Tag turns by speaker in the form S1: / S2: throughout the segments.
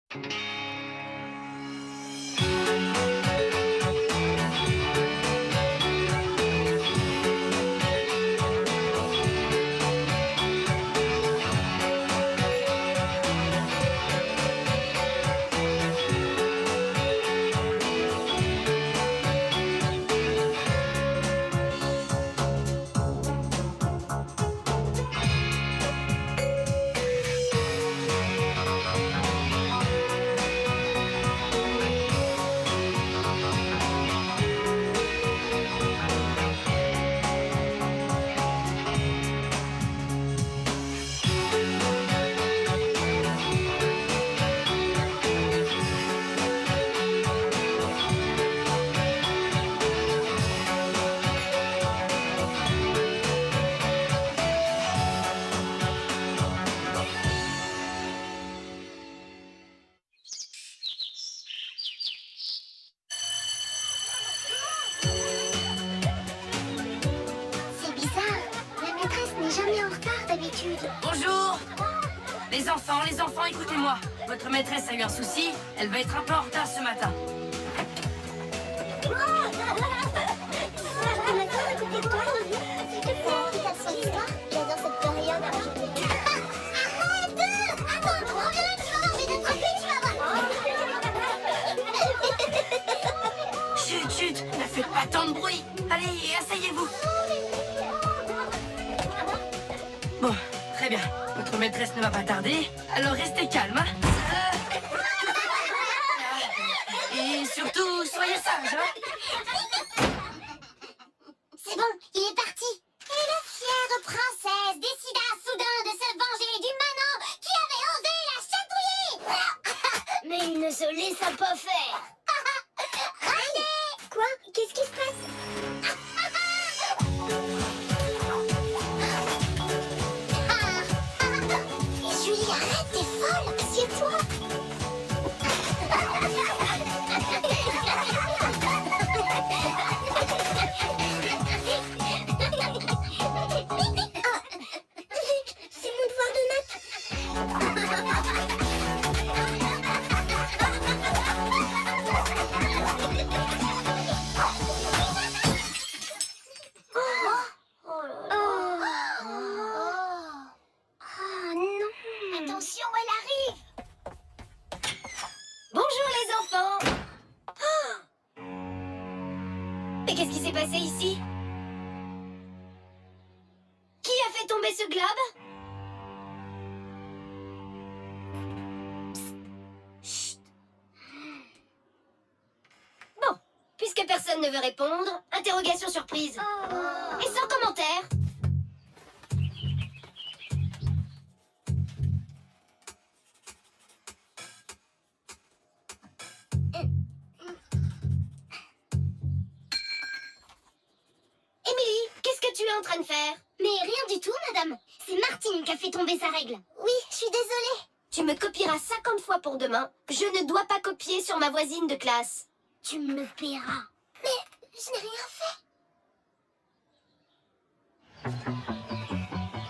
S1: C'est bizarre. La maîtresse n'est jamais en retard d'habitude.
S2: Bonjour. Les enfants, écoutez-moi. Votre maîtresse a eu un souci, elle va être un peu en retard ce matin.
S1: On attend à côté de toi. S'il te plaît, regarde son histoire. J'adore cette période. Arrête! Attends, reviens là, tu vas voir, je vais t'attraper, tu vas voir.
S2: Chut, chut, ne faites pas tant de bruit. Allez, asseyez-vous. Bon, très bien. Votre maîtresse ne va pas tarder, alors restez calme, hein. Et surtout, soyez sages, hein.
S1: C'est bon, il est parti. Et la fière princesse décida soudain de se venger du manant qui avait osé la chatouiller. Mais il ne se laissa pas faire. Allez. Quoi? Qu'est-ce qui se passe? Julie, arrête, t'es folle. Assieds-toi. C'est mon devoir de note. Non. Attention, elle arrive.
S3: Bonjour les enfants. Mais qu'est-ce qui s'est passé ici? Qui a fait tomber ce globe? Chut. Bon, puisque personne ne veut répondre, interrogation surprise. Et sans commentaire. Émilie, qu'est-ce que tu es en train de faire?
S1: Mais rien du tout, madame. C'est Martine qui a fait tomber sa règle. Oui, je suis désolée.
S3: Tu me copieras 50 fois pour demain. Je ne dois pas copier sur ma voisine de classe.
S1: Tu me paieras. Mais je n'ai rien fait.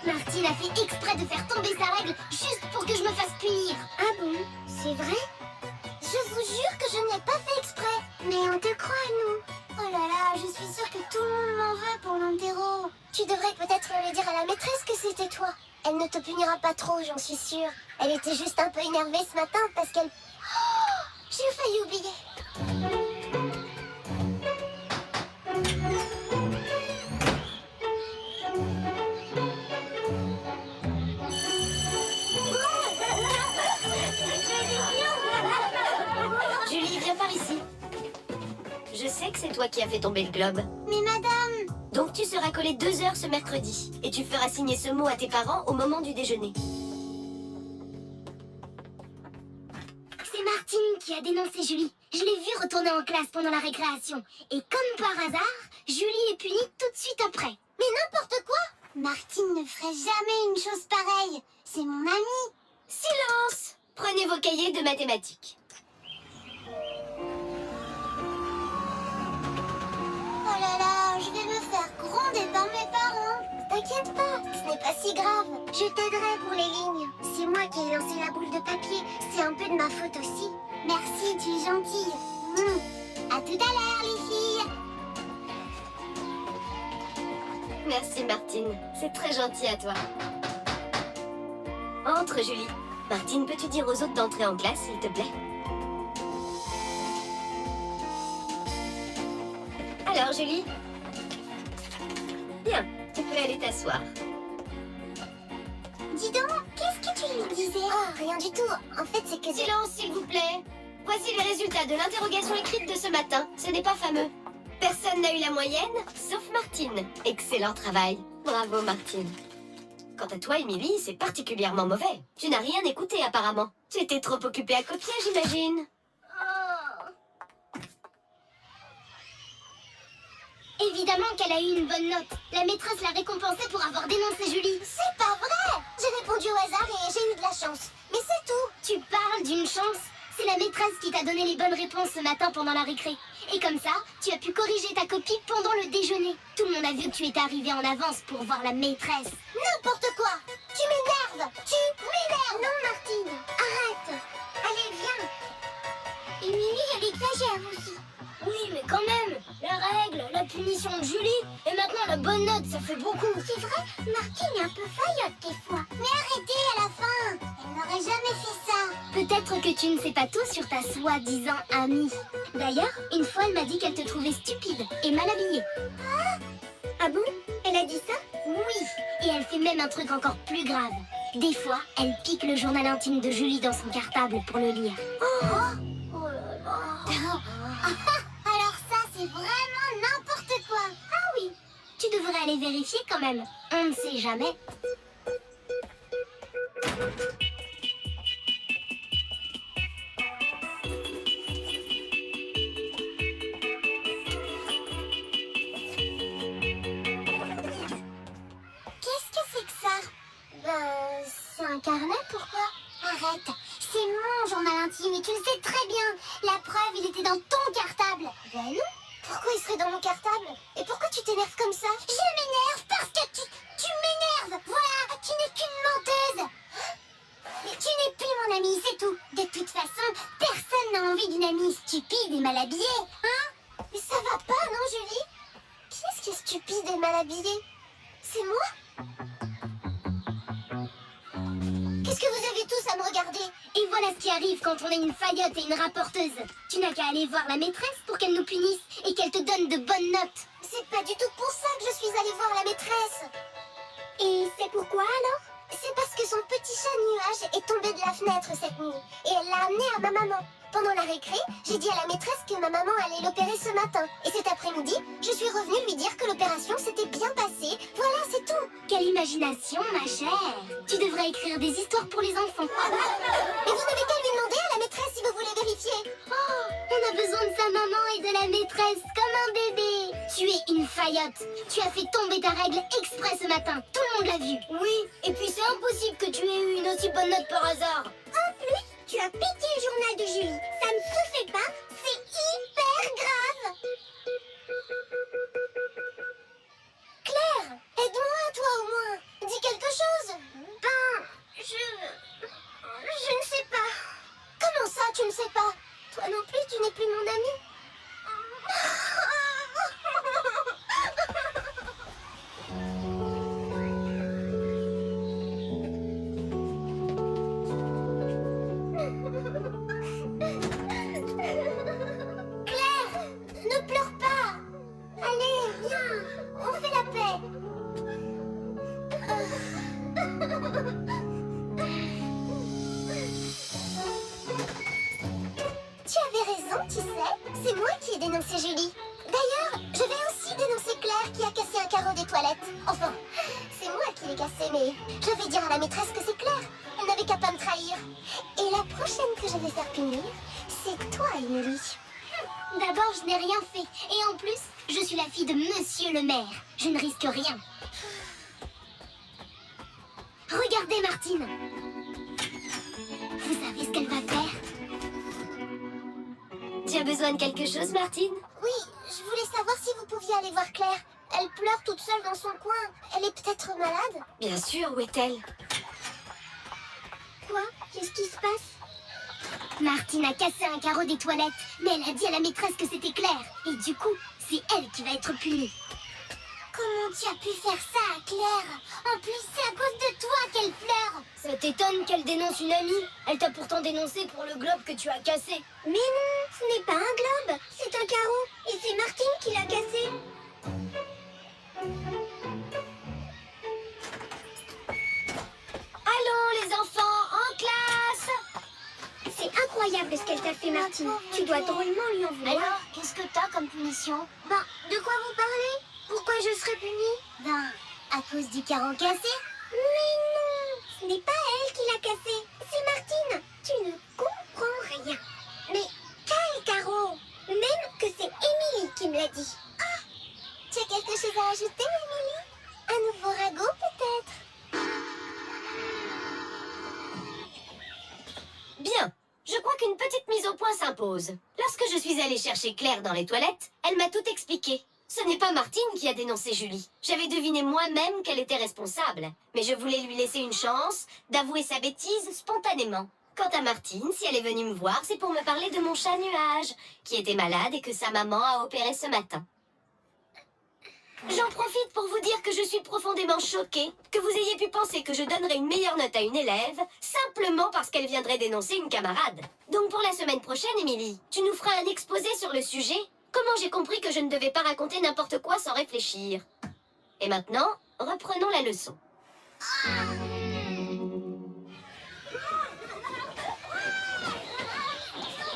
S1: Martine a fait exprès de faire tomber sa règle juste pour que je me fasse punir. Ah bon? C'est vrai? Je vous jure que je n'ai pas fait exprès. Mais on te croit, nous. Oh là là, je suis sûre que tout le monde m'en veut pour l'enterro. Tu devrais peut-être le dire à la maîtresse que c'était toi. Elle ne te punira pas trop, j'en suis sûre. Elle était juste un peu énervée ce matin parce qu'elle... Oh, j'ai failli oublier.
S3: Julie, viens par ici. Je sais que c'est toi qui as fait tomber le globe.
S1: Mais madame...
S3: Donc tu seras collée 2 heures ce mercredi. Et tu feras signer ce mot à tes parents au moment du déjeuner.
S1: C'est Martine qui a dénoncé Julie. Je l'ai vue retourner en classe pendant la récréation. Et comme par hasard, Julie est punie tout de suite après. Mais n'importe quoi! Martine ne ferait jamais une chose pareille. C'est mon amie.
S3: Silence! Prenez vos cahiers de mathématiques.
S1: Oh là là, je vais me faire gronder par mes parents. T'inquiète pas, ce n'est pas si grave. Je t'aiderai pour les lignes. C'est moi qui ai lancé la boule de papier. C'est un peu de ma faute aussi. Merci, tu es gentille. À tout à l'heure, les filles.
S3: Merci, Martine. C'est très gentil à toi. Entre, Julie. Martine, peux-tu dire aux autres d'entrer en classe, s'il te plaît? Alors, Julie? Bien, tu peux aller t'asseoir.
S1: Dis donc, qu'est-ce que tu lui disais? Oh, rien du tout. En fait, c'est que...
S3: Silence, s'il vous plaît. Voici les résultats de l'interrogation écrite de ce matin. Ce n'est pas fameux. Personne n'a eu la moyenne, sauf Martine. Excellent travail. Bravo, Martine. Quant à toi, Émilie, c'est particulièrement mauvais. Tu n'as rien écouté, apparemment. Tu étais trop occupée à copier, j'imagine.
S1: Évidemment qu'elle a eu une bonne note. La maîtresse l'a récompensée pour avoir dénoncé Julie. C'est pas vrai! J'ai répondu au hasard et j'ai eu de la chance. Mais c'est tout. Tu parles d'une chance? C'est la maîtresse qui t'a donné les bonnes réponses ce matin pendant la récré. Et comme ça, tu as pu corriger ta copie pendant le déjeuner. Tout le monde a vu que tu étais arrivée en avance pour voir la maîtresse. N'importe quoi! Tu m'énerves! Tu m'énerves! Non, Martine! Arrête! Allez, viens! Émilie, elle exagère aussi. Oui, mais quand même, la règle, la punition de Julie, et maintenant la bonne note, ça fait beaucoup. C'est vrai, Martine est un peu faillotte des fois. Mais arrêtez à la fin, elle n'aurait jamais fait ça. Peut-être que tu ne sais pas tout sur ta soi-disant amie. D'ailleurs, une fois, elle m'a dit qu'elle te trouvait stupide et mal habillée. Ah bon? Elle a dit ça? Oui, et elle fait même un truc encore plus grave. Des fois, elle pique le journal intime de Julie dans son cartable pour le lire. Oh là là. Alors ça, c'est vraiment n'importe quoi. Ah oui, tu devrais aller vérifier quand même. On ne sait jamais. Qu'est-ce que c'est que ça? C'est un carnet, pourquoi? Arrête, c'est mon journal intime et tu le sais très bien. La preuve, il était dans ton cartable. Ben non. Pourquoi il serait dans mon cartable? Et pourquoi tu t'énerves comme ça? Je m'énerve parce que tu m'énerves. Voilà, tu n'es qu'une menteuse. Mais tu n'es plus mon amie, c'est tout. De toute façon, personne n'a envie d'une amie stupide et mal habillée. Hein? Mais ça va pas, non, Julie? Qui est-ce qui est stupide et mal habillée? C'est moi? Qu'est-ce que vous avez tous à me regarder? Et voilà ce qui arrive quand on est une faillotte et une rapporteuse. Tu n'as qu'à aller voir la maîtresse pour qu'elle nous punisse et qu'elle te donne de bonnes notes. C'est pas du tout pour ça que je suis allée voir la maîtresse. Et c'est pourquoi alors? C'est parce que son petit chat nuage est tombé de la fenêtre cette nuit. Et elle l'a amené à ma maman. Pendant la récré, j'ai dit à la maîtresse que ma maman allait l'opérer ce matin. Et cet après-midi, je suis revenue lui dire que l'opération s'était bien passée. Voilà, c'est tout. Quelle imagination, ma chère. Tu devrais écrire des histoires pour les enfants. Mais vous n'avez qu'à lui demander à la maîtresse si vous voulez vérifier. Oh, on a besoin de sa maman et de la maîtresse comme un bébé. Tu es une faillotte. Tu as fait tomber ta règle exprès ce matin. Tout le monde l'a vu. Oui, et puis c'est impossible que tu aies eu une aussi bonne note par hasard. En plus, tu as piqué le journal de Julie. Ça ne se fait pas. C'est hyper grave. Claire, aide-moi, toi au moins. Dis quelque chose. Ben, je ne sais pas. Comment ça, tu ne sais pas? Toi non plus, tu n'es plus mon amie. Claire, ne pleure pas. Allez, viens, on fait la paix. Tu avais raison, tu sais. C'est moi qui ai dénoncé Julie. D'ailleurs, je vais aussi dénoncer Claire qui a cassé un carreau des toilettes. Enfin, c'est moi qui l'ai cassé, mais je vais dire à la maîtresse que c'est Claire. Elle n'avait qu'à pas me trahir. Et la prochaine que je vais faire punir, c'est toi, Émilie. D'abord, je n'ai rien fait. Et en plus, je suis la fille de Monsieur le maire. Je ne risque rien. Regardez, Martine. Vous savez ce qu'elle va faire?
S3: Tu as besoin de quelque chose, Martine?
S1: Oui, je voulais savoir si vous pouviez aller voir Claire. Elle pleure toute seule dans son coin. Elle est peut-être malade.
S3: Bien sûr, où est-elle?
S1: Quoi? Qu'est-ce qui se passe? Martine a cassé un carreau des toilettes, mais elle a dit à la maîtresse que c'était Claire. Et du coup, c'est elle qui va être punie. Comment tu as pu faire ça à Claire? En plus, c'est à cause de toi qu'elle pleure.
S4: Ça t'étonne qu'elle dénonce une amie? Elle t'a pourtant dénoncé pour le globe que tu as cassé.
S1: Mais non, ce n'est pas un globe, c'est un carreau. Et c'est Martine qui l'a cassé.
S3: Allons, les enfants, en classe!
S1: C'est incroyable ce qu'elle t'a fait, Martine. Tu dois drôlement lui en vouloir.
S4: Alors, qu'est-ce que t'as comme punition?
S1: Ben, de quoi vous parlez? Pourquoi je serais punie? Ben, à cause du carreau cassé. Mais non, ce n'est pas elle qui l'a cassé. C'est Martine. Tu ne comprends rien. Mais quel carreau? Même que c'est Émilie qui me l'a dit. Ah, tu as quelque chose à ajouter, Émilie? Un nouveau ragot, peut-être?
S3: Bien, je crois qu'une petite mise au point s'impose. Lorsque je suis allée chercher Claire dans les toilettes, elle m'a tout expliqué. Ce n'est pas Martine qui a dénoncé Julie. J'avais deviné moi-même qu'elle était responsable. Mais je voulais lui laisser une chance d'avouer sa bêtise spontanément. Quant à Martine, si elle est venue me voir, c'est pour me parler de mon chat Nuage, qui était malade et que sa maman a opéré ce matin. J'en profite pour vous dire que je suis profondément choquée que vous ayez pu penser que je donnerais une meilleure note à une élève simplement parce qu'elle viendrait dénoncer une camarade. Donc pour la semaine prochaine, Émilie, tu nous feras un exposé sur le sujet. Comment j'ai compris que je ne devais pas raconter n'importe quoi sans réfléchir. Et maintenant, reprenons la leçon.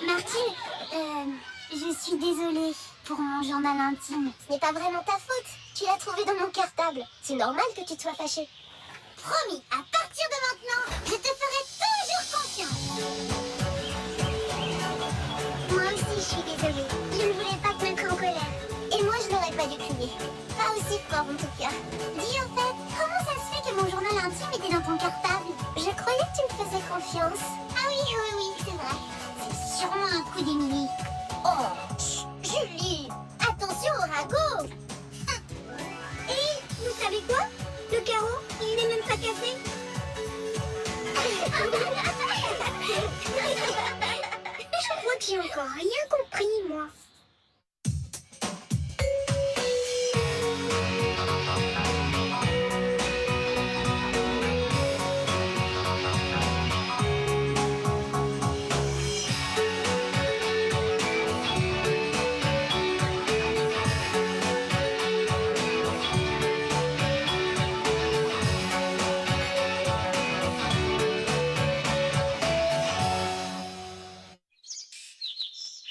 S1: Martine, je suis désolée pour mon journal intime. Ce n'est pas vraiment ta faute. Tu l'as trouvé dans mon cartable. C'est normal que tu te sois fâchée. Promis, à partir de maintenant, je te ferai toujours confiance. Moi aussi, je suis désolée. Je ne voulais pas te mettre en colère. Et moi, je n'aurais pas dû crier. Pas aussi fort, en tout cas. Dis, en fait, comment ça se fait que mon journal intime était dans ton cartable? Je croyais que tu me faisais confiance. Ah oui, oui, oui, c'est vrai. C'est sûrement un coup d'Émilie. Oh, chut, Julie, attention au ragot. Et vous savez quoi? Le carreau, il n'est même pas cassé. Je crois que j'ai encore rien compris, moi.